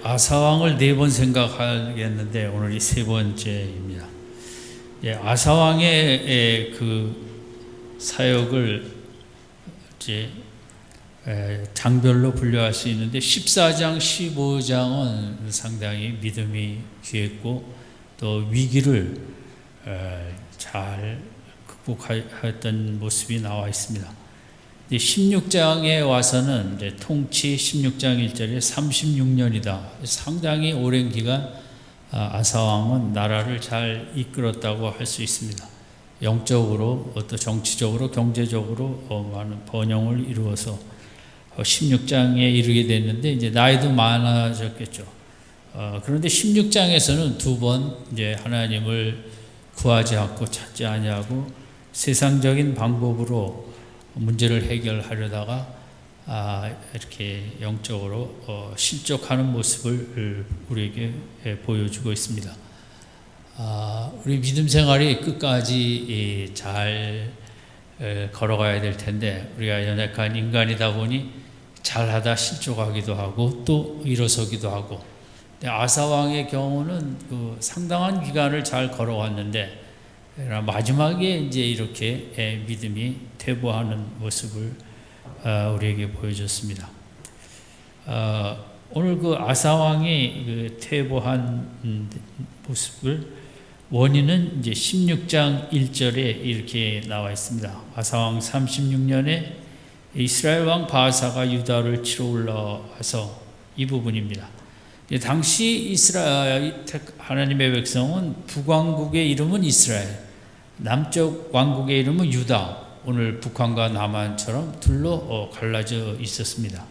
아사왕을 네 번 생각하겠는데 오늘이 세 번째입니다. 아사왕의 그 사역을 이제 장별로 분류할 수 있는데 14장, 15장은 상당히 믿음이 귀했고 또 위기를 잘 극복했던 모습이 나와 있습니다. 16장에 와서는 이제 통치 16장 1절에 36년이다. 상당히 오랜 기간 아사왕은 나라를 잘 이끌었다고 할 수 있습니다. 영적으로 또 정치적으로 경제적으로 많은 번영을 이루어서 16장에 이르게 됐는데 이제 나이도 많아졌겠죠. 그런데 16장에서는 두 번 이제 하나님을 구하지 않고 찾지 아니하고 세상적인 방법으로 문제를 해결하려다가 이렇게 영적으로 실족하는 모습을 우리에게 보여주고 있습니다. 우리 믿음 생활이 끝까지 잘 걸어가야 될 텐데 우리가 연약한 인간이다 보니 잘하다 실족하기도 하고 또 일어서기도 하고, 아사왕의 경우는 그 상당한 기간을 잘 걸어왔는데 마지막에 이제 이렇게 믿음이 퇴보하는 모습을 우리에게 보여줬습니다. 오늘 그 아사왕이 그 퇴보한 모습을 원인은 이제 16장 1절에 이렇게 나와 있습니다. 아사왕 36년에 이스라엘 왕 바아사가 유다를 치러 올라와서 이 부분입니다. 당시 이스라엘 하나님의 백성은 북왕국의 이름은 이스라엘, 남쪽 왕국의 이름은 유다, 오늘 북한과 남한처럼 둘로 갈라져 있었습니다.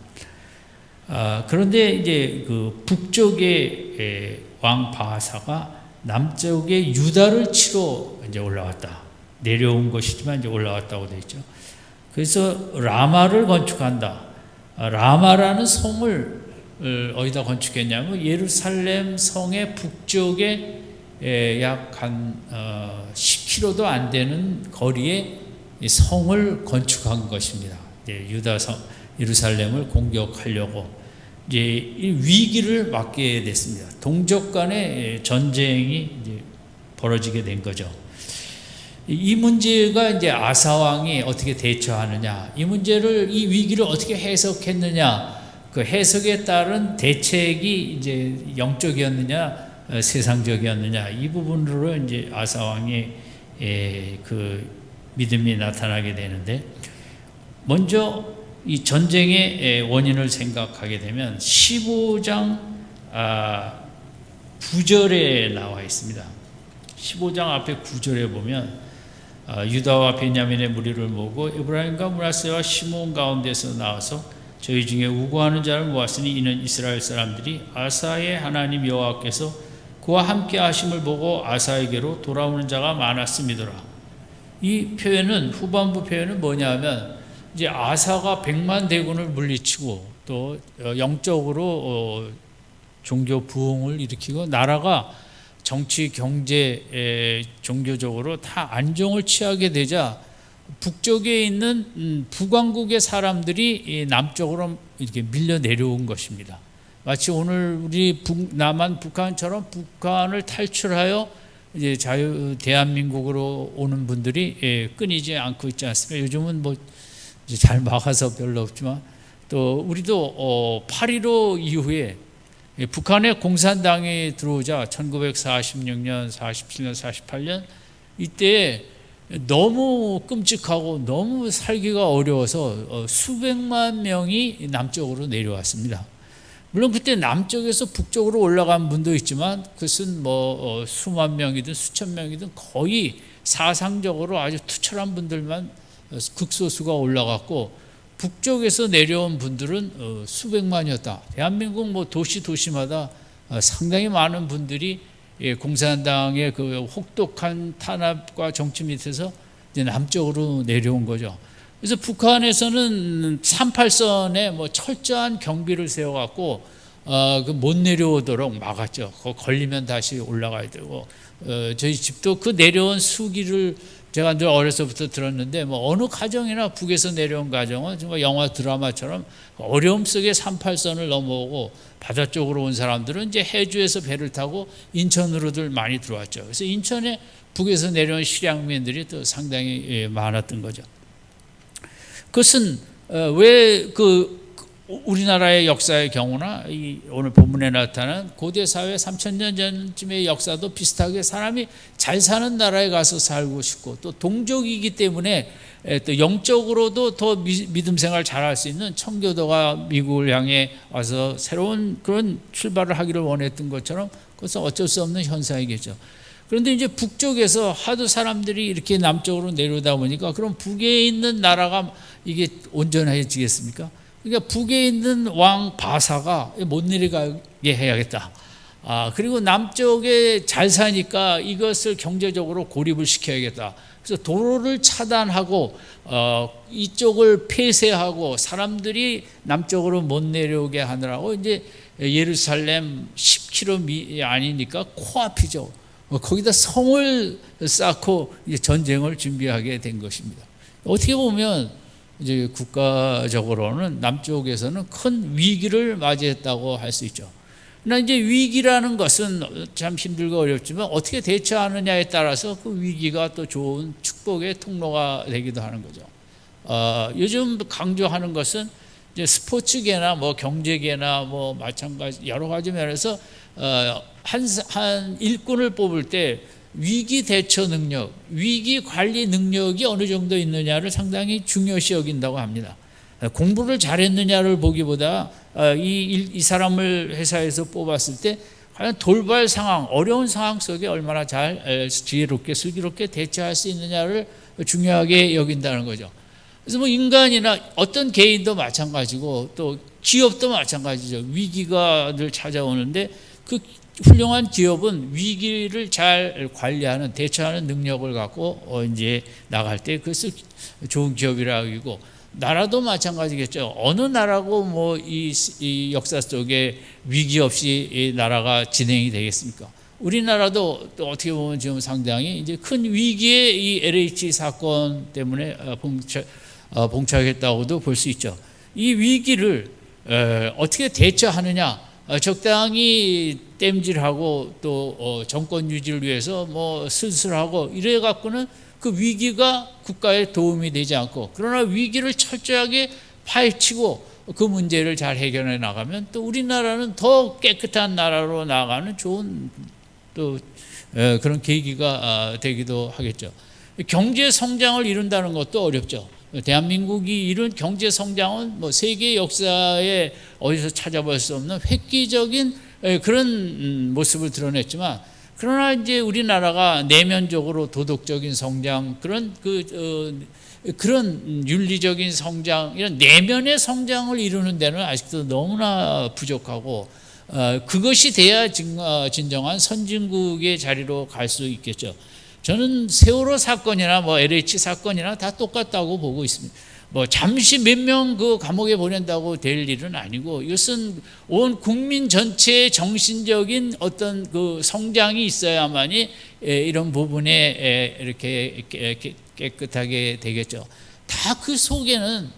그런데 이제 그 북쪽의 왕 바아사가 남쪽의 유다를 치러 이제 올라왔다. 내려온 것이지만 이제 올라왔다고 되어 있죠. 그래서 라마를 건축한다. 라마라는 성을 어디다 건축했냐면 예루살렘 성의 북쪽에 약 한 10km도 안 되는 거리에 성을 건축한 것입니다. 유다 성 예루살렘을 공격하려고 이제 위기를 맞게 됐습니다. 동족 간의 전쟁이 이제 벌어지게 된 거죠. 이 문제가 이제 아사왕이 어떻게 대처하느냐, 이 문제를, 이 위기를 어떻게 해석했느냐, 그 해석에 따른 대책이 이제 영적이었느냐, 세상적이었느냐, 이 부분으로 이제 아사왕의 그 믿음이 나타나게 되는데, 먼저 이 전쟁의 원인을 생각하게 되면 15장 9절에 나와 있습니다. 15장 앞에 9절에 보면 유다와 베냐민의 무리를 모으고 에브라임과 므낫세와 시므온 가운데서 나와서 저희 중에 우고하는 자를 모았으니 이는 이스라엘 사람들이 아사의 하나님 여호와께서 그와 함께 하심을 보고 아사에게로 돌아오는 자가 많았음이더라. 이 표현은, 후반부 표현은 뭐냐면 이제 아사가 100만 대군을 물리치고 또 영적으로 종교 부흥을 일으키고 나라가 정치, 경제, 종교적으로 다 안정을 취하게 되자 북쪽에 있는 북왕국의 사람들이 남쪽으로 이렇게 밀려 내려온 것입니다. 마치 오늘 우리 남한 북한처럼 북한을 탈출하여 이제 대한민국으로 오는 분들이 끊이지 않고 있지 않습니까? 요즘은 뭐 잘 막아서 별로 없지만, 또 우리도 8.15 이후에 북한에 공산당이 들어오자 1946년, 47년, 48년 이때 너무 끔찍하고 너무 살기가 어려워서 수백만 명이 남쪽으로 내려왔습니다. 물론 그때 남쪽에서 북쪽으로 올라간 분도 있지만 그것은 뭐 수만 명이든 수천 명이든 거의 사상적으로 아주 투철한 분들만 극소수가 올라갔고, 북쪽에서 내려온 분들은 수백만이었다. 대한민국 뭐 도시마다 상당히 많은 분들이 공산당의 그 혹독한 탄압과 정치 밑에서 이제 남쪽으로 내려온 거죠. 그래서 북한에서는 38선에 뭐 철저한 경비를 세워갖고 못 내려오도록 막았죠. 걸리면 다시 올라가야 되고, 저희 집도 그 내려온 수기를 제가 늘 어려서부터 들었는데 뭐 어느 가정이나 북에서 내려온 가정은 정말 영화 드라마처럼 어려움 속에 38선을 넘어오고 바다 쪽으로 온 사람들은 이제 해주에서 배를 타고 인천으로들 많이 들어왔죠. 그래서 인천에 북에서 내려온 실향민들이 또 상당히 많았던 거죠. 그것은 왜 우리나라의 역사의 경우나 오늘 본문에 나타난 고대 사회 3000년 전쯤의 역사도 비슷하게 사람이 잘 사는 나라에 가서 살고 싶고 또 동족이기 때문에 또 영적으로도 더 믿음 생활 잘할 수 있는 청교도가 미국을 향해 와서 새로운 그런 출발을 하기를 원했던 것처럼 그것은 어쩔 수 없는 현상이겠죠. 그런데 이제 북쪽에서 하도 사람들이 이렇게 남쪽으로 내려오다 보니까 그럼 북에 있는 나라가 이게 온전해지겠습니까? 그러니까 북에 있는 왕 바사가 못 내려가게 해야겠다. 그리고 남쪽에 잘 사니까 이것을 경제적으로 고립을 시켜야겠다. 그래서 도로를 차단하고 이쪽을 폐쇄하고 사람들이 남쪽으로 못 내려오게 하느라고 이제 예루살렘 10km 아니니까 코앞이죠. 거기다 성을 쌓고 이제 전쟁을 준비하게 된 것입니다. 어떻게 보면 이제 국가적으로는 남쪽에서는 큰 위기를 맞이했다고 할 수 있죠. 그러나 이제 위기라는 것은 참 힘들고 어렵지만 어떻게 대처하느냐에 따라서 그 위기가 또 좋은 축복의 통로가 되기도 하는 거죠. 요즘 강조하는 것은 이제 스포츠계나 뭐 경제계나 뭐 마찬가지 여러 가지 면에서 한 일꾼을 뽑을 때 위기 대처 능력, 위기 관리 능력이 어느 정도 있느냐를 상당히 중요시 여긴다고 합니다. 공부를 잘했느냐를 보기보다 이 사람을 회사에서 뽑았을 때 과연 돌발 상황, 어려운 상황 속에 얼마나 잘 지혜롭게 슬기롭게 대처할 수 있느냐를 중요하게 여긴다는 거죠. 그래서 뭐 인간이나 어떤 개인도 마찬가지고 또 기업도 마찬가지죠. 위기가 늘 찾아오는데 그 훌륭한 기업은 위기를 잘 관리하는 대처하는 능력을 갖고 이제 나갈 때 그것을 좋은 기업이라고 하고 나라도 마찬가지겠죠. 어느 나라고 뭐 이 역사 속에 위기 없이 이 나라가 진행이 되겠습니까? 우리나라도 또 어떻게 보면 지금 상당히 이제 큰 위기에 이 LH 사건 때문에 봉착했다고도 볼 수 있죠. 이 위기를 어떻게 대처하느냐? 적당히 땜질하고 또 정권 유지를 위해서 뭐 슬슬하고 이래 갖고는 그 위기가 국가에 도움이 되지 않고 그러나 위기를 철저하게 파헤치고 그 문제를 잘 해결해 나가면 또 우리나라는 더 깨끗한 나라로 나아가는 좋은 또 그런 계기가 되기도 하겠죠. 경제 성장을 이룬다는 것도 어렵죠. 대한민국이 이룬 경제 성장은 뭐 세계 역사에 어디서 찾아볼 수 없는 획기적인 그런 모습을 드러냈지만 그러나 이제 우리나라가 내면적으로 도덕적인 성장 그런 윤리적인 성장 이런 내면의 성장을 이루는 데는 아직도 너무나 부족하고 그것이 돼야 진정한 선진국의 자리로 갈 수 있겠죠. 저는 세월호 사건이나 뭐 LH 사건이나 다 똑같다고 보고 있습니다. 뭐 잠시 몇 명 그 감옥에 보낸다고 될 일은 아니고 이것은 온 국민 전체의 정신적인 어떤 그 성장이 있어야만이 이런 부분에 이렇게 깨끗하게 되겠죠. 다 그 속에는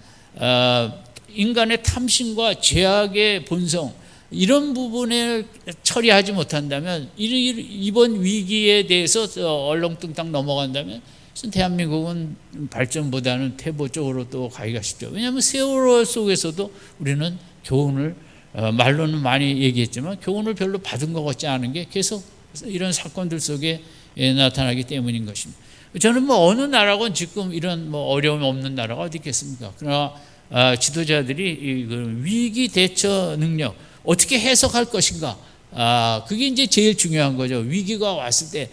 인간의 탐심과 죄악의 본성 이런 부분을 처리하지 못한다면 이번 위기에 대해서 얼렁뚱땅 넘어간다면 대한민국은 발전보다는 퇴보 쪽으로 또 가기가 쉽죠. 왜냐하면 세월호 속에서도 우리는 교훈을 말로는 많이 얘기했지만 교훈을 별로 받은 것 같지 않은 게 계속 이런 사건들 속에 나타나기 때문인 것입니다. 저는 뭐 어느 나라건 지금 이런 뭐 어려움이 없는 나라가 어디 있겠습니까? 그러나 지도자들이 위기 대처 능력 어떻게 해석할 것인가? 그게 이제 제일 중요한 거죠. 위기가 왔을 때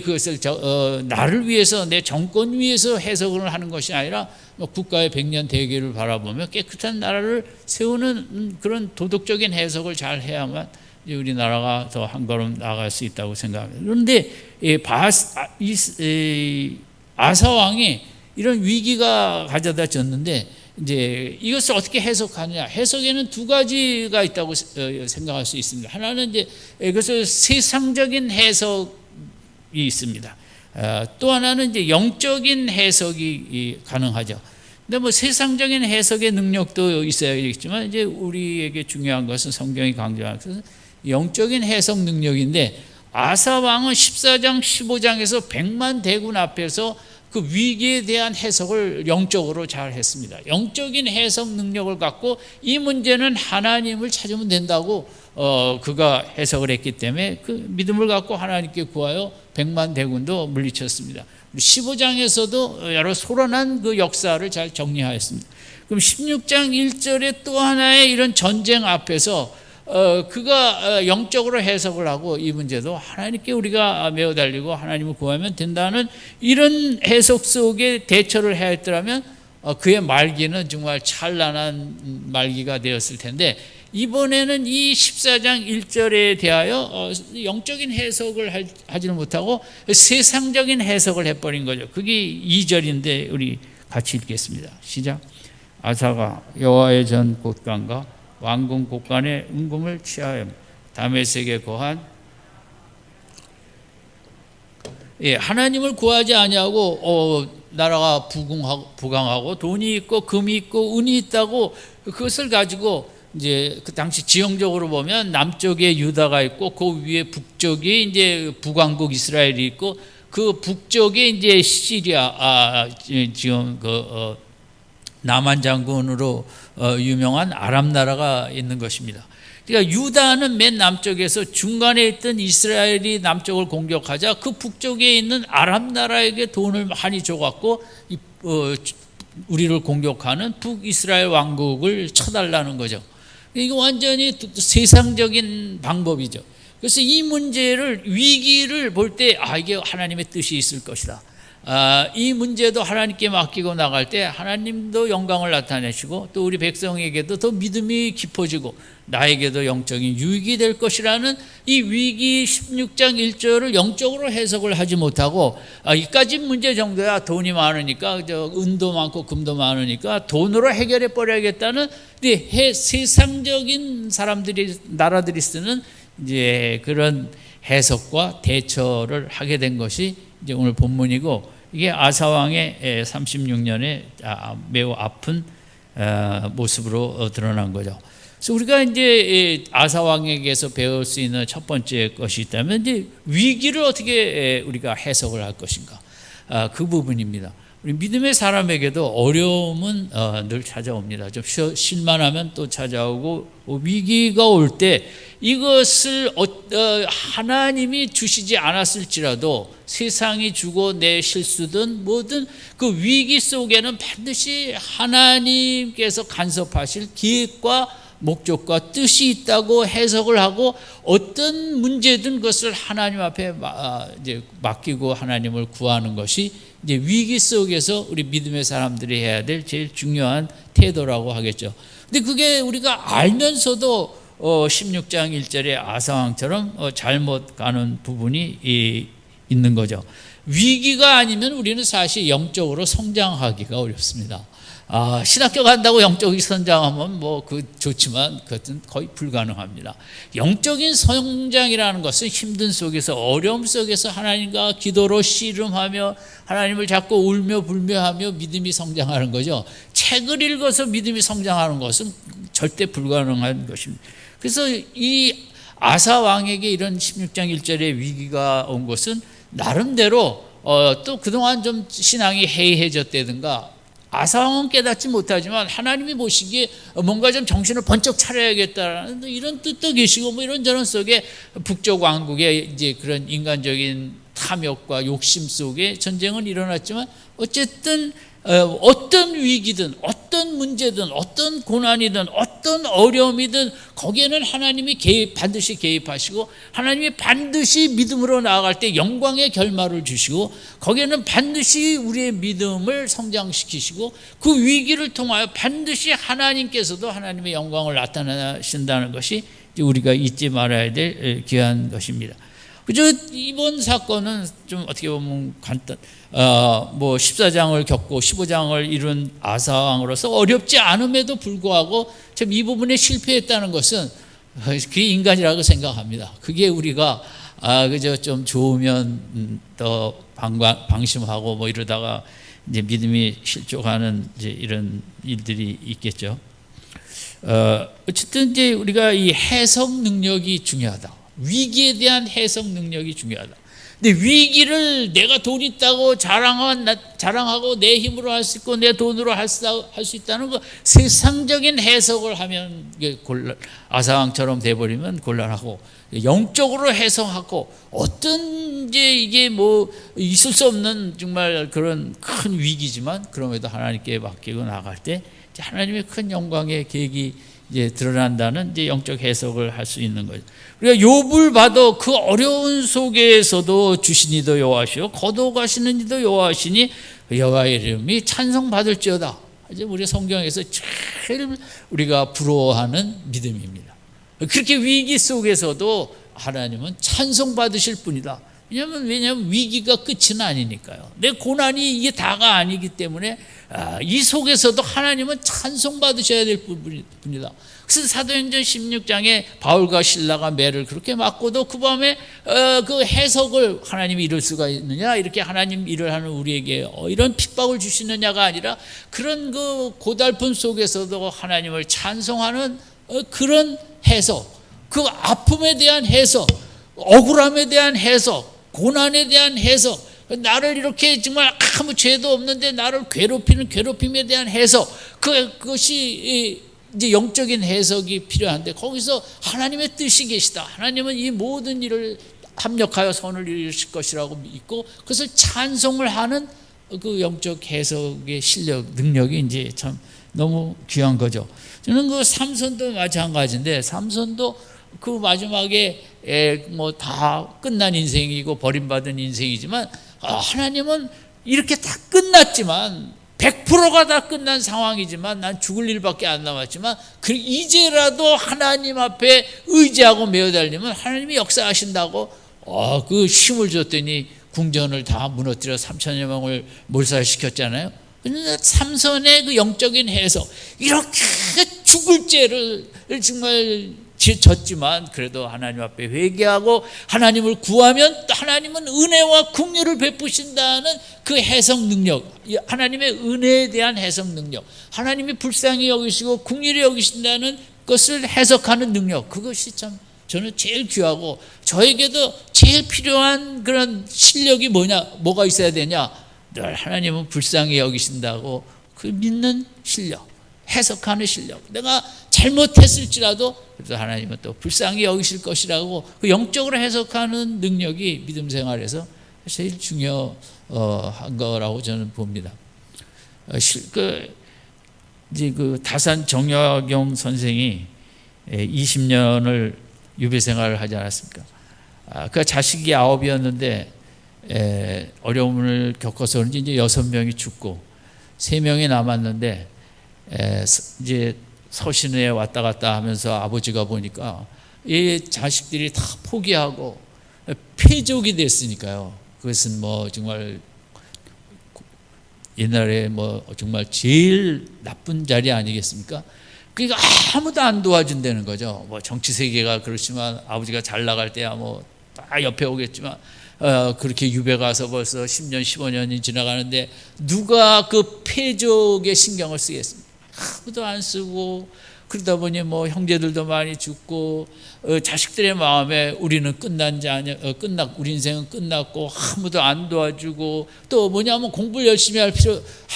그것을 나를 위해서 내 정권 위해서 해석을 하는 것이 아니라 국가의 100년 대계를 바라보며 깨끗한 나라를 세우는 그런 도덕적인 해석을 잘 해야만 우리나라가 더 한 걸음 나아갈 수 있다고 생각합니다. 그런데 아사 왕이 이런 위기가 가져다 줬는데 이제 이것을 어떻게 해석하느냐? 해석에는 두 가지가 있다고 생각할 수 있습니다. 하나는 이제 이것을 세상적인 해석이 있습니다. 또 하나는 이제 영적인 해석이 가능하죠. 근데 뭐 세상적인 해석의 능력도 있어야겠지만 이제 우리에게 중요한 것은 성경이 강조하는 것은 영적인 해석 능력인데, 아사 왕은 14장 15장에서 100만 대군 앞에서 그 위기에 대한 해석을 영적으로 잘 했습니다. 영적인 해석 능력을 갖고 이 문제는 하나님을 찾으면 된다고 그가 해석을 했기 때문에 그 믿음을 갖고 하나님께 구하여 100만 대군도 물리쳤습니다. 15장에서도 여러 소란한 그 역사를 잘 정리하였습니다. 그럼 16장 1절에 또 하나의 이런 전쟁 앞에서 그가 영적으로 해석을 하고 이 문제도 하나님께 우리가 매어 달리고 하나님을 구하면 된다는 이런 해석 속에 대처를 해야 했더라면 그의 말기는 정말 찬란한 말기가 되었을 텐데, 이번에는 이 14장 1절에 대하여 영적인 해석을 하지는 못하고 세상적인 해석을 해버린 거죠. 그게 2절인데 우리 같이 읽겠습니다. 시작. 아사가 여호와의 전 곳간과 왕궁 곳간의 은금을 취하여 다메섹에 거한, 하나님을 구하지 아니하고 나라가 부강하고 돈이 있고 금이 있고 은이 있다고 그것을 가지고 이제 그 당시 지형적으로 보면 남쪽에 유다가 있고 그 위에 북쪽에 이제 북왕국 이스라엘이 있고 그 북쪽에 이제 시리아 지금 남한 장군으로 유명한 아람 나라가 있는 것입니다. 그러니까 유다는 맨 남쪽에서 중간에 있던 이스라엘이 남쪽을 공격하자 그 북쪽에 있는 아람 나라에게 돈을 많이 줘갖고 우리를 공격하는 북이스라엘 왕국을 쳐달라는 거죠. 이거 완전히 세상적인 방법이죠. 그래서 이 문제를, 위기를 볼 때 이게 하나님의 뜻이 있을 것이다. 이 문제도 하나님께 맡기고 나갈 때 하나님도 영광을 나타내시고 또 우리 백성에게도 더 믿음이 깊어지고 나에게도 영적인 유익이 될 것이라는 이 위기 16장 1절을 영적으로 해석을 하지 못하고 이까지 문제 정도야, 돈이 많으니까 은도 많고 금도 많으니까 돈으로 해결해 버려야겠다는 세상적인 나라들이 쓰는 이제 그런 해석과 대처를 하게 된 것이 이제 오늘 본문이고, 이게 아사 왕의 36년의 매우 아픈 모습으로 드러난 거죠. 그래서 우리가 이제 아사 왕에게서 배울 수 있는 첫 번째 것이 있다면 이제 위기를 어떻게 우리가 해석을 할 것인가, 그 부분입니다. 우리 믿음의 사람에게도 어려움은 늘 찾아옵니다. 좀 실만하면 또 찾아오고 위기가 올 때 이것을 하나님이 주시지 않았을지라도 세상이 주고 내 실수든 뭐든 그 위기 속에는 반드시 하나님께서 간섭하실 기획과 목적과 뜻이 있다고 해석을 하고 어떤 문제든 그것을 하나님 앞에 이제 맡기고 하나님을 구하는 것이 이제 위기 속에서 우리 믿음의 사람들이 해야 될 제일 중요한 태도라고 하겠죠. 근데 그게 우리가 알면서도 16장 1절의 아사왕처럼 잘못 가는 부분이 있는 거죠. 위기가 아니면 우리는 사실 영적으로 성장하기가 어렵습니다. 신학교 간다고 영적인 성장하면 좋지만 그것은 거의 불가능합니다. 영적인 성장이라는 것은 힘든 속에서, 어려움 속에서 하나님과 기도로 씨름하며 하나님을 자꾸 울며 불며하며 믿음이 성장하는 거죠. 책을 읽어서 믿음이 성장하는 것은 절대 불가능한 것입니다. 그래서 이 아사 왕에게 이런 16장 1절의 위기가 온 것은 나름대로 또 그동안 좀 신앙이 해이해졌다든가 아사 왕은 깨닫지 못하지만 하나님이 보시기에 뭔가 좀 정신을 번쩍 차려야겠다라는 이런 뜻도 계시고 이런저런 속에 북쪽 왕국의 이제 그런 인간적인 탐욕과 욕심 속에 전쟁은 일어났지만 어쨌든 어떤 위기든 어떤 문제든 어떤 고난이든 어떤 어려움이든 거기에는 하나님이 반드시 개입하시고 하나님이 반드시 믿음으로 나아갈 때 영광의 결말을 주시고 거기에는 반드시 우리의 믿음을 성장시키시고 그 위기를 통하여 반드시 하나님께서도 하나님의 영광을 나타내신다는 것이 우리가 잊지 말아야 될 귀한 것입니다. 그저 이번 사건은 좀 어떻게 보면 14장을 겪고 15장을 이룬 아사왕으로서 어렵지 않음에도 불구하고 참 이 부분에 실패했다는 것은 그게 인간이라고 생각합니다. 그게 우리가 그저 좀 좋으면 더 방심하고 뭐 이러다가 이제 믿음이 실족하는 이제 이런 일들이 있겠죠. 어쨌든 이제 우리가 이 해석 능력이 중요하다. 위기에 대한 해석 능력이 중요하다. 근데 위기를 내가 돈 있다고 자랑하고 내 힘으로 할 수 있고 내 돈으로 할 수 있다는 거 세상적인 해석을 하면 아사왕처럼 돼버리면 곤란하고, 영적으로 해석하고 어떤 이게 뭐 있을 수 없는 정말 그런 큰 위기지만 그럼에도 하나님께 맡기고 나갈 때 하나님의 큰 영광의 계획이 이제 드러난다는 이제 영적 해석을 할 수 있는 거죠. 우리가 욥을 봐도 그 어려운 속에서도 주신 이도 여호와시요 거두어가시는 이도 여호와시니 여호와의 이름이 찬송받을지어다. 이제 우리 성경에서 제일 우리가 부러워하는 믿음입니다. 그렇게 위기 속에서도 하나님은 찬송받으실 분이다. 왜냐하면 위기가 끝은 아니니까요. 내 고난이 이게 다가 아니기 때문에 이 속에서도 하나님은 찬송받으셔야 될 분이다. 그래서 사도행전 16장에 바울과 실라가 매를 그렇게 맞고도 그 밤에 그 해석을 하나님이 이럴 수가 있느냐, 이렇게 하나님 일을 하는 우리에게 이런 핍박을 주시느냐가 아니라 그런 그 고달픔 속에서도 하나님을 찬송하는 그런 해석, 그 아픔에 대한 해석, 억울함에 대한 해석, 고난에 대한 해석, 나를 이렇게 정말 아무 죄도 없는데 나를 괴롭히는 괴롭힘에 대한 해석, 그것이 이제 영적인 해석이 필요한데 거기서 하나님의 뜻이 계시다. 하나님은 이 모든 일을 합력하여 선을 이루실 것이라고 믿고 그것을 찬송을 하는 그 영적 해석의 실력, 능력이 이제 참 너무 귀한 거죠. 저는 그 삼손도 마찬가지인데, 삼손도 그 마지막에 뭐 다 끝난 인생이고 버림받은 인생이지만 하나님은 이렇게 다 끝났지만 100%가 다 끝난 상황이지만 난 죽을 일밖에 안 남았지만 이제라도 하나님 앞에 의지하고 매어달리면 하나님이 역사하신다고 그 힘을 줬더니 궁전을 다 무너뜨려 3천여 명을 몰살시켰잖아요. 그런데 삼손의 그 영적인 해석, 이렇게 죽을 죄를 정말 졌지만 그래도 하나님 앞에 회개하고 하나님을 구하면 또 하나님은 은혜와 긍휼을 베푸신다는 그 해석 능력, 하나님의 은혜에 대한 해석 능력, 하나님이 불쌍히 여기시고 긍휼히 여기신다는 것을 해석하는 능력, 그것이 참 저는 제일 귀하고 저에게도 제일 필요한 그런 실력이 뭐가 있어야 되냐, 늘 하나님은 불쌍히 여기신다고 그 믿는 실력, 해석하는 실력. 내가 잘못했을지라도 그래도 하나님은 또 불쌍히 여기실 것이라고 그 영적으로 해석하는 능력이 믿음 생활에서 제일 중요한 거라고 저는 봅니다. 이제 그 다산 정약용 선생이 20년을 유배 생활을 하지 않았습니까? 그 자식이 9이었는데 어려움을 겪어서 그런지 이제 6명이 죽고 3명이 남았는데 이제 서신에 왔다 갔다 하면서 아버지가 보니까 이 자식들이 다 포기하고 폐족이 됐으니까요. 그것은 뭐 정말 옛날에 뭐 정말 제일 나쁜 자리 아니겠습니까? 그러니까 아무도 안 도와준다는 거죠. 뭐 정치 세계가 그렇지만 아버지가 잘 나갈 때야 뭐 다 옆에 오겠지만 그렇게 유배 가서 벌써 10년, 15년이 지나가는데 누가 그 폐족에 신경을 쓰겠습니까? 아무도 안 쓰고 그러다 보니 뭐 형제들도 많이 죽고 자식들의 마음에 우리는 끝난 자 아니야, 우리 인생은 끝났고 아무도 안 도와주고 또 뭐냐면 공부를 열심히 할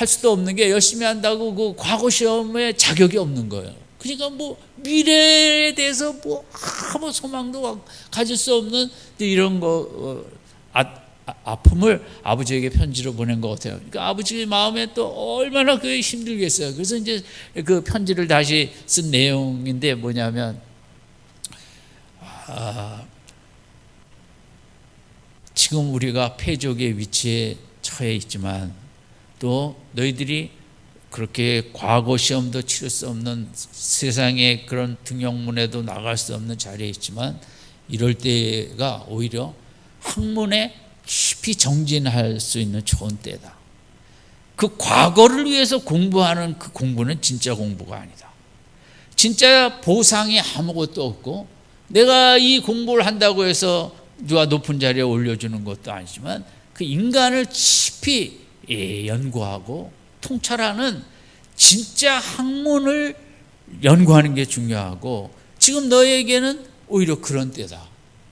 수도 없는 게 열심히 한다고 그 과거 시험에 자격이 없는 거예요. 그러니까 뭐 미래에 대해서 뭐 아무 소망도 가질 수 없는 이런 거 아픔을 아버지에게 편지로 보낸 것 같아요. 그러니까 아버지 마음에 또 얼마나 그게 힘들겠어요. 그래서 이제 그 편지를 다시 쓴 내용인데 뭐냐면 지금 우리가 패족의 위치에 처해 있지만 또 너희들이 그렇게 과거 시험도 치를 수 없는 세상의 그런 등용문에도 나갈 수 없는 자리에 있지만 이럴 때가 오히려 학문에 깊이 정진할 수 있는 좋은 때다. 그 과거를 위해서 공부하는 그 공부는 진짜 공부가 아니다. 진짜 보상이 아무것도 없고 내가 이 공부를 한다고 해서 누가 높은 자리에 올려주는 것도 아니지만 그 인간을 깊이 연구하고 통찰하는 진짜 학문을 연구하는 게 중요하고, 지금 너에게는 오히려 그런 때다.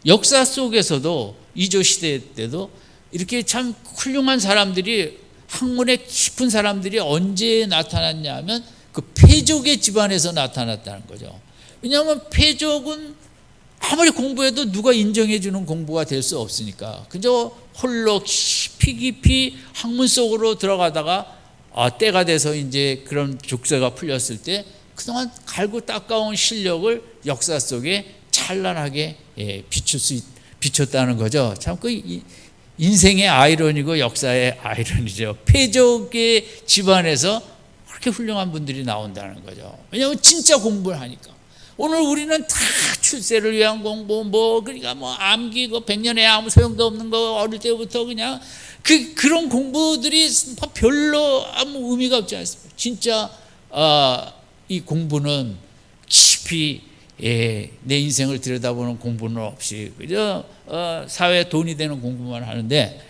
역사 속에서도 이조 시대 때도 이렇게 참 훌륭한 사람들이, 학문에 깊은 사람들이 언제 나타났냐 하면 그 패족의 집안에서 나타났다는 거죠. 왜냐하면 패족은 아무리 공부해도 누가 인정해 주는 공부가 될 수 없으니까 그저 홀로 깊이 학문 속으로 들어가다가 때가 돼서 이제 그런 족쇄가 풀렸을 때 그동안 갈고 닦아온 실력을 역사 속에 찬란하게 비췄다는 거죠. 참 그 인생의 아이러니고 역사의 아이러니죠. 패족의 집안에서 그렇게 훌륭한 분들이 나온다는 거죠. 왜냐하면 진짜 공부를 하니까. 오늘 우리는 다 출세를 위한 공부, 그러니까 암기, 백년에 아무 소용도 없는 거 어릴 때부터 그냥 그런 공부들이 별로 아무 의미가 없지 않습니까? 진짜 이 공부는 깊이 내 인생을 들여다보는 공부는 없이 그저 사회에 돈이 되는 공부만 하는데,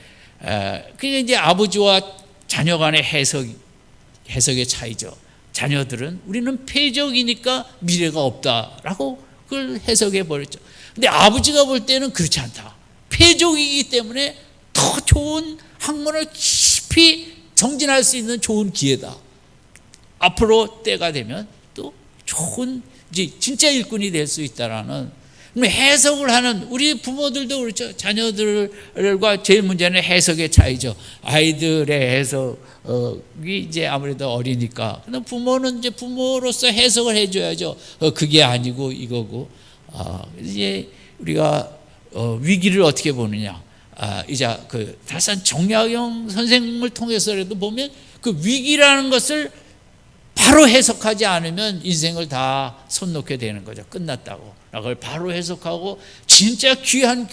그게 이제 아버지와 자녀 간의 해석의 차이죠. 자녀들은 우리는 패적이니까 미래가 없다라고 그걸 해석해 버렸죠. 근데 아버지가 볼 때는 그렇지 않다. 패적이기 때문에 더 좋은 학문을 깊이 정진할 수 있는 좋은 기회다. 앞으로 때가 되면 또 좋은 이제 진짜 일꾼이 될 수 있다라는 해석을 하는, 우리 부모들도 그렇죠. 자녀들과 제일 문제는 해석의 차이죠. 아이들의 해석이 이제 아무래도 어리니까. 근데 부모는 이제 부모로서 해석을 해줘야죠. 그게 아니고 이거고. 이제 우리가 위기를 어떻게 보느냐. 이제 그 다산 정약용 선생님을 통해서라도 보면 그 위기라는 것을 바로 해석하지 않으면 인생을 다 손 놓게 되는 거죠. 끝났다고. 그걸 바로 해석하고 진짜 귀한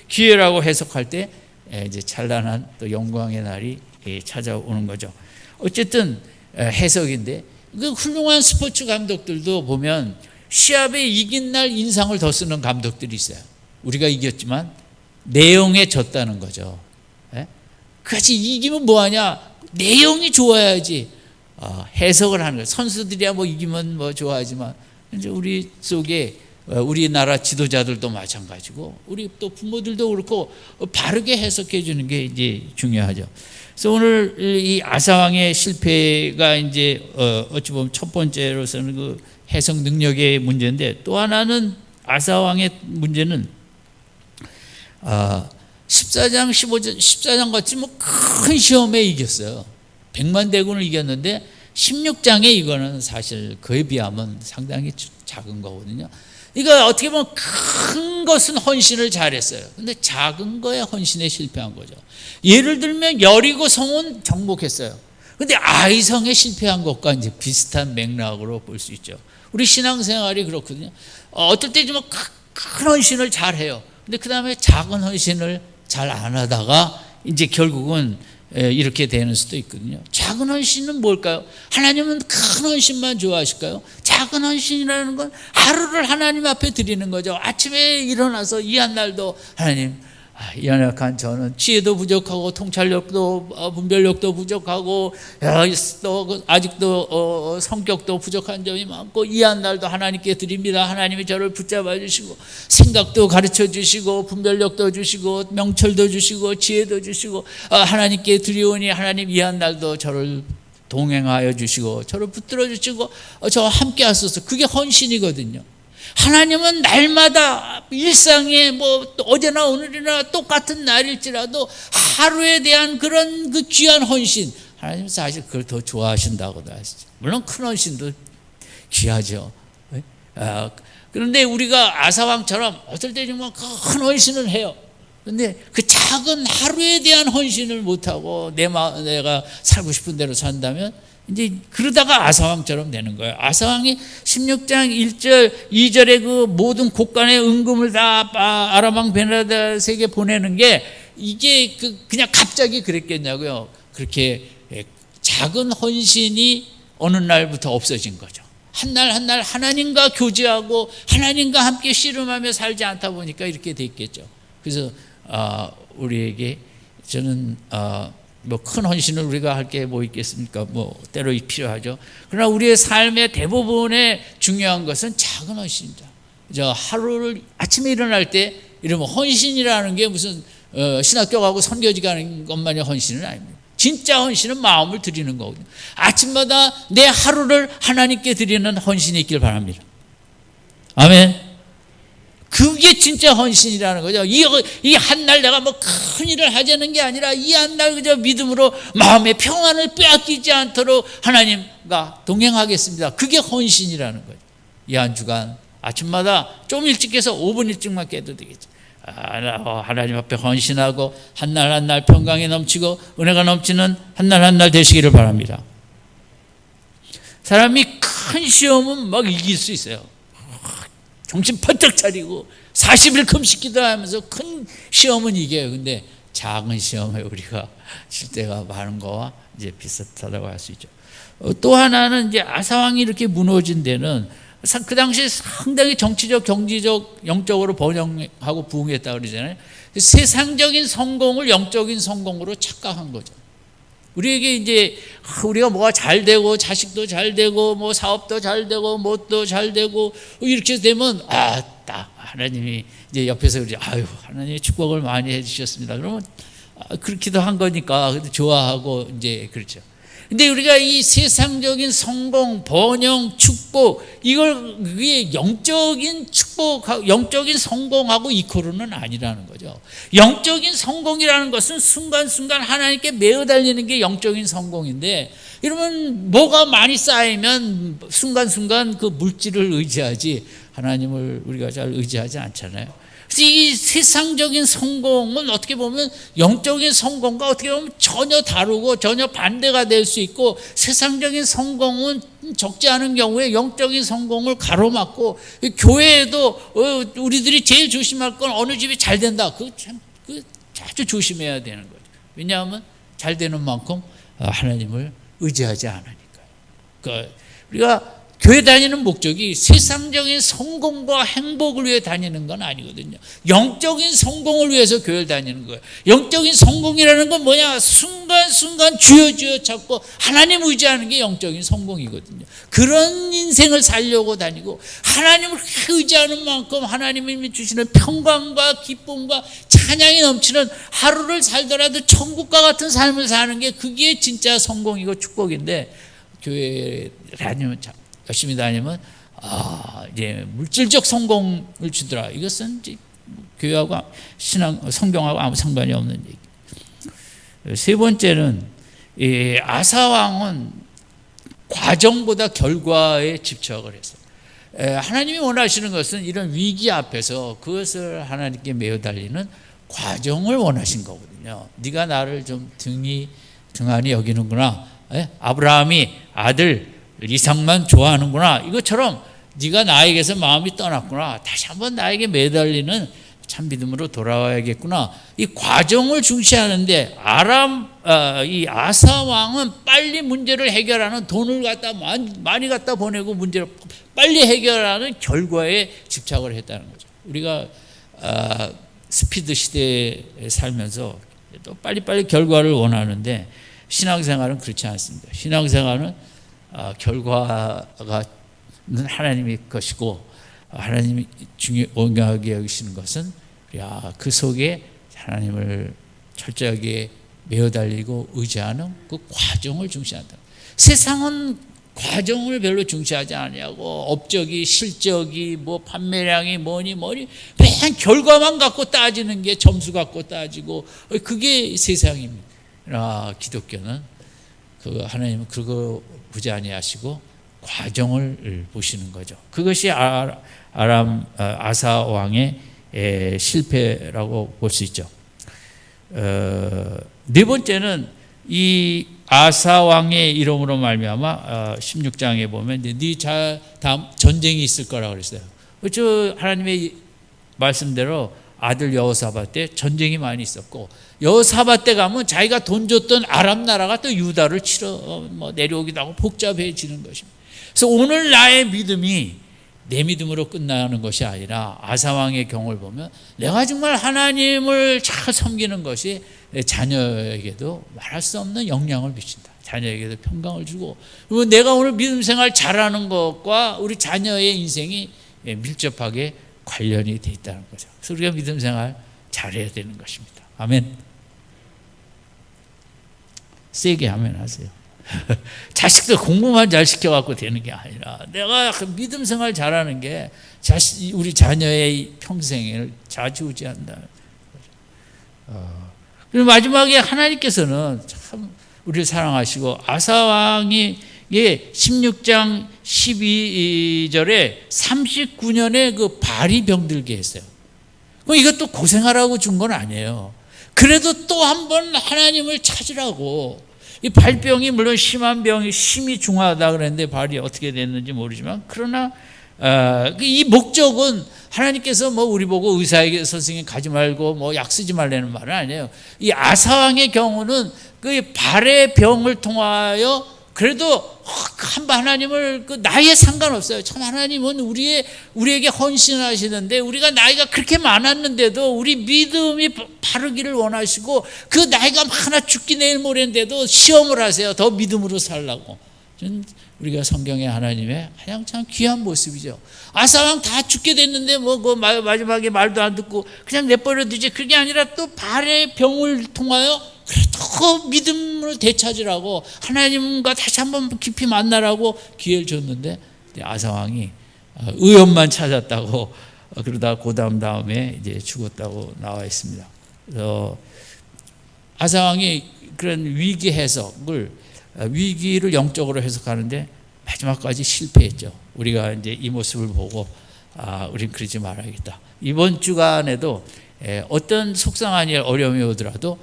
기회라고 해석할 때 이제 찬란한 또 영광의 날이 찾아오는 거죠. 어쨌든 해석인데, 그 훌륭한 스포츠 감독들도 보면 시합에 이긴 날 인상을 더 쓰는 감독들이 있어요. 우리가 이겼지만 내용에 졌다는 거죠. 같이 이기면 뭐하냐? 내용이 좋아야지. 해석을 하는 거예요. 선수들이야 이기면 좋아하지만 이제 우리 속에 우리나라 지도자들도 마찬가지고 우리 또 부모들도 그렇고 바르게 해석해 주는 게 이제 중요하죠. 그래서 오늘 이 아사왕의 실패가 이제 어찌 보면 첫 번째로서는 그 해석 능력의 문제인데, 또 하나는 아사왕의 문제는 14장 15장 14장 같이 큰 시험에 이겼어요. 100만 대군을 이겼는데 16장에 이거는 사실 그에 비하면 상당히 작은 거거든요. 이거 어떻게 보면 큰 것은 헌신을 잘했어요. 근데 작은 거에 헌신에 실패한 거죠. 예를 들면 여리고 성은 정복했어요. 근데 아이성에 실패한 것과 이제 비슷한 맥락으로 볼 수 있죠. 우리 신앙생활이 그렇거든요. 어떨 때 좀 큰 헌신을 잘해요. 근데 그 다음에 작은 헌신을 잘 안 하다가 이제 결국은 이렇게 되는 수도 있거든요. 작은 헌신은 뭘까요? 하나님은 큰 헌신만 좋아하실까요? 작은 헌신이라는 건 하루를 하나님 앞에 드리는 거죠. 아침에 일어나서 이 한 날도 하나님, 연약한 저는 지혜도 부족하고 통찰력도 분별력도 부족하고 또 아직도 성격도 부족한 점이 많고 이 한 날도 하나님께 드립니다. 하나님이 저를 붙잡아 주시고 생각도 가르쳐 주시고 분별력도 주시고 명철도 주시고 지혜도 주시고 하나님께 드리오니 하나님 이 한 날도 저를 동행하여 주시고 저를 붙들어 주시고 저와 함께 하소서. 그게 헌신이거든요. 하나님은 날마다 일상에 어제나 오늘이나 똑같은 날일지라도 하루에 대한 그런 그 귀한 헌신, 하나님은 사실 그걸 더 좋아하신다고도 하시죠. 물론 큰 헌신도 귀하죠. 그런데 우리가 아사왕처럼 어떨 때 정말 큰 헌신을 해요. 그런데 그 작은 하루에 대한 헌신을 못하고 내가 살고 싶은 대로 산다면 이제 그러다가 아사왕처럼 되는 거예요. 아사왕이 16장 1절 2절에 그 모든 곳간의 은금을 다 아람왕 베나닷에게 보내는 게 이게 그냥 갑자기 그랬겠냐고요. 그렇게 작은 헌신이 어느 날부터 없어진 거죠. 한 날 한 날 하나님과 교제하고 하나님과 함께 씨름하며 살지 않다 보니까 이렇게 됐겠죠. 그래서 우리에게 저는 뭐 큰 헌신을 우리가 할 게 뭐 있겠습니까? 뭐 때로 필요하죠. 그러나 우리의 삶의 대부분의 중요한 것은 작은 헌신입니다. 저 하루를 아침에 일어날 때 이러면 헌신이라는 게 무슨 신학교 가고 선교지 가는 것만이 헌신은 아닙니다. 진짜 헌신은 마음을 드리는 거거든요. 아침마다 내 하루를 하나님께 드리는 헌신이 있길 바랍니다. 아멘. 그게 진짜 헌신이라는 거죠. 이 한 날 내가 뭐 큰 일을 하자는 게 아니라 이 한 날 그저 믿음으로 마음의 평안을 빼앗기지 않도록 하나님과 동행하겠습니다. 그게 헌신이라는 거죠. 이 한 주간 아침마다 좀 일찍 해서 5분 일찍만 깨도 되겠죠. 하나님 앞에 헌신하고 한 날 한 날 평강이 넘치고 은혜가 넘치는 한 날 한 날 되시기를 바랍니다. 사람이 큰 시험은 막 이길 수 있어요. 정신 번쩍 차리고 40일 금식 기도하면서 큰 시험은 이겨요. 근데 작은 시험에 우리가 질 때가 많은 거와 이제 비슷하다고 할 수 있죠. 또 하나는 이제 아사왕이 이렇게 무너진 데는 그 당시에 상당히 정치적, 경제적, 영적으로 번영하고 부흥했다고 그러잖아요. 세상적인 성공을 영적인 성공으로 착각한 거죠. 우리에게 이제 우리가 뭐가 잘 되고 자식도 잘 되고 뭐 사업도 잘 되고 뭣도 잘 되고 이렇게 되면 딱 하나님이 이제 옆에서 그러지 하나님이 축복을 많이 해주셨습니다. 그러면 그렇기도 한 거니까 좋아하고 이제 그렇죠. 근데 우리가 이 세상적인 성공, 번영, 축복 그게 영적인 축복, 영적인 성공하고 이코르는 아니라는 거죠. 영적인 성공이라는 것은 순간순간 하나님께 매어 달리는 게 영적인 성공인데, 이러면 뭐가 많이 쌓이면 순간순간 그 물질을 의지하지 하나님을 우리가 잘 의지하지 않잖아요. 그래서 이 세상적인 성공은 어떻게 보면 영적인 성공과 어떻게 보면 전혀 다르고 전혀 반대가 될 수 있고, 세상적인 성공은 적지 않은 경우에 영적인 성공을 가로막고, 교회에도 우리들이 제일 조심할 건 어느 집이 잘 된다. 그거 아주 조심해야 되는 거죠. 왜냐하면 잘 되는 만큼 하나님을 의지하지 않으니까요. 그러니까 우리가 교회 다니는 목적이 세상적인 성공과 행복을 위해 다니는 건 아니거든요. 영적인 성공을 위해서 교회를 다니는 거예요. 영적인 성공이라는 건 뭐냐? 순간순간 주여 찾고 하나님 의지하는 게 영적인 성공이거든요. 그런 인생을 살려고 다니고, 하나님을 의지하는 만큼 하나님이 주시는 평강과 기쁨과 찬양이 넘치는 하루를 살더라도 천국과 같은 삶을 사는 게 그게 진짜 성공이고 축복인데, 교회에 다니면 열심히 다니면 이제 물질적 성공을 주더라. 이것은 이제 교회하고 성경하고 아무 상관이 없는 얘기. 세 번째는 아사 왕은 과정보다 결과에 집착을 했어요. 하나님이 원하시는 것은 이런 위기 앞에서 그것을 하나님께 매어 달리는 과정을 원하신 거거든요. 네가 나를 좀 등한히 여기는구나. 아브라함이 아들 이삭만 좋아하는구나. 이것처럼 네가 나에게서 마음이 떠났구나. 다시 한번 나에게 매달리는 참 믿음으로 돌아와야겠구나. 이 과정을 중시하는데 이 아사 왕은 빨리 문제를 해결하는, 돈을 많이 갖다 보내고 문제를 빨리 해결하는 결과에 집착을 했다는 거죠. 우리가 스피드 시대에 살면서 또 빨리빨리 결과를 원하는데, 신앙생활은 그렇지 않습니다. 신앙생활은 결과가 하나님의 것이고, 하나님이 중요하게 여기시는 것은 그 속에 하나님을 철저하게 매어 달리고 의지하는 그 과정을 중시한다. 세상은 과정을 별로 중시하지 않냐고, 업적이, 실적이, 뭐 판매량이 뭐니 맨 결과만 갖고 따지는 게, 점수 갖고 따지고, 그게 세상입니다. 기독교는 하나님은 그거 보지 아니하시고 과정을 보시는 거죠. 그것이 아사 왕의 실패라고 볼 수 있죠. 네 번째는 이 아사 왕의 이름으로 말미암아 16장에 보면 다음 전쟁이 있을 거라고 그랬어요. 그렇죠. 하나님의 말씀대로 아들 여호사밧 때 전쟁이 많이 있었고, 여호사밧 때 가면 자기가 돈 줬던 아람 나라가 또 유다를 치러 내려오기도 하고 복잡해지는 것입니다. 그래서 오늘 나의 믿음이 내 믿음으로 끝나는 것이 아니라 아사 왕의 경우를 보면 내가 정말 하나님을 잘 섬기는 것이 자녀에게도 말할 수 없는 영향을 미친다. 자녀에게도 평강을 주고, 그리고 내가 오늘 믿음 생활 잘하는 것과 우리 자녀의 인생이 밀접하게 관련이 돼 있다는 거죠. 그래서 우리가 믿음 생활 잘해야 되는 것입니다. 아멘. 세게 아멘 하세요. 자식들 공부만 잘 시켜갖고 되는 게 아니라 내가 믿음 생활 잘하는 게 우리 자녀의 평생을 좌지우지한다. 그리고 마지막에 하나님께서는 참 우리를 사랑하시고 아사 왕이 16장 12절에 39년에 그 발이 병들게 했어요. 그럼 이것도 고생하라고 준 건 아니에요. 그래도 또 한 번 하나님을 찾으라고. 이 발병이 물론 심한 병이 심히 중하다 그랬는데 발이 어떻게 됐는지 모르지만, 그러나 이 목적은 하나님께서 뭐 우리 보고 의사에게 선생님 가지 말고 뭐 약 쓰지 말라는 말은 아니에요. 이 아사왕의 경우는 그 발의 병을 통하여 그래도 하나님을 나이에 상관없어요. 참 하나님은 우리에게 헌신하시는데 우리가 나이가 그렇게 많았는데도 우리 믿음이 바르기를 원하시고 그 나이가 하나 죽기 내일 모레인데도 시험을 하세요. 더 믿음으로 살라고. 우리가 성경의 하나님의 가장 참 귀한 모습이죠. 아사왕 다 죽게 됐는데 그 마지막에 말도 안 듣고 그냥 내버려 두지. 그게 아니라 또 발의 병을 통하여 그래도 믿음을 되찾으라고 하나님과 다시 한번 깊이 만나라고 기회를 줬는데 아사왕이 의원만 찾았다고 그러다 고담 다음에 이제 죽었다고 나와 있습니다. 그래서 아사왕이 그런 위기 해석을 위기를 영적으로 해석하는데 마지막까지 실패했죠. 우리가 이제 이 모습을 보고 우린 그러지 말아야겠다. 이번 주간에도 어떤 속상한 일 어려움이 오더라도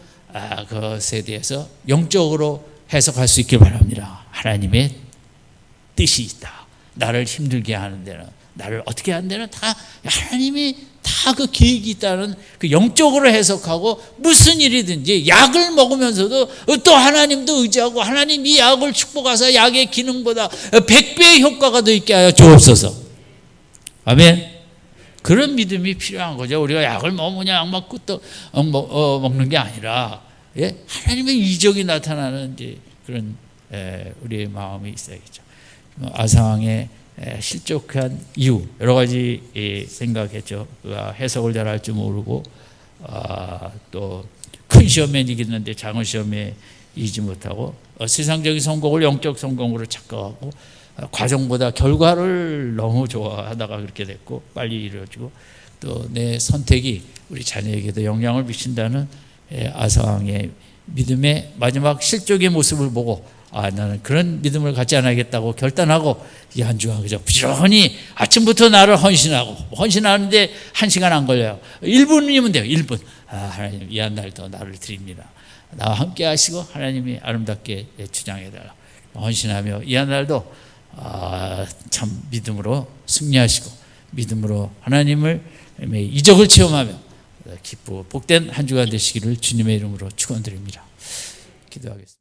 그것에 대해서 영적으로 해석할 수 있길 바랍니다. 하나님의 뜻이 있다. 나를 힘들게 하는 데는, 나를 어떻게 하는 데는 다 하나님이 다 그 계획이 있다는 그 영적으로 해석하고, 무슨 일이든지 약을 먹으면서도 또 하나님도 의지하고 하나님 이 약을 축복하사 약의 기능보다 100배의 효과가 더 있게 하여 주옵소서. 아멘. 그런 믿음이 필요한 거죠. 우리가 약을 먹으면 약만 끄떡 먹는 게 아니라 하나님의 이적이 나타나는 이제 그런 우리의 마음이 있어야겠죠. 아사왕의 실족한 이유 여러 가지 생각했죠. 해석을 잘할 줄 모르고 또 큰 시험에 이기는데 작은 시험에 이기지 못하고 세상적인 성공을 영적 성공으로 착각하고 과정보다 결과를 너무 좋아하다가 그렇게 됐고 빨리 이루어지고, 또 내 선택이 우리 자녀에게도 영향을 미친다는 아사왕의 믿음의 마지막 실족의 모습을 보고 나는 그런 믿음을 갖지 않아야겠다고 결단하고 이 한 주간 그저 부지런히 아침부터 나를 헌신하는데 1시간 안 걸려요. 1분이면 돼요. 1분. 하나님 이 한 날도 나를 드립니다. 나와 함께 하시고 하나님이 아름답게 주장해달라. 헌신하며 이 한 날도 참 믿음으로 승리하시고 믿음으로 하나님을 이적을 체험하며 기쁘고 복된 한 주간 되시기를 주님의 이름으로 축원드립니다. 기도하겠습니다.